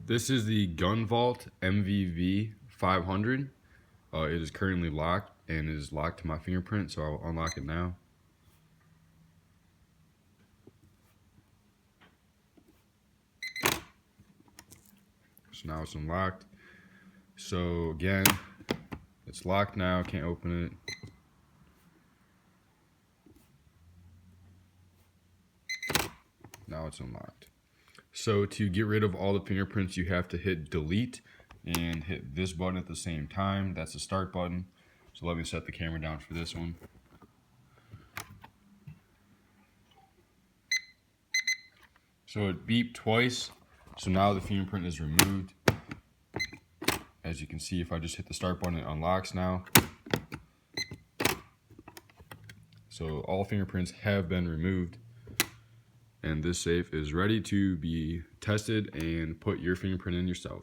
This is the Gunvault MVB 500. It is currently locked and is locked to my fingerprint, so I'll unlock it now. So now it's unlocked. So again, it's locked now, can't open it. Now it's unlocked. So to get rid of all the fingerprints, you have to hit delete and hit this button at the same time. That's the start button. So let me set the camera down for this one. So it beeped twice. So now the fingerprint is removed. As you can see, if I just hit the start button, it unlocks now. So all fingerprints have been removed. And this safe is ready to be tested and put your fingerprint in yourself.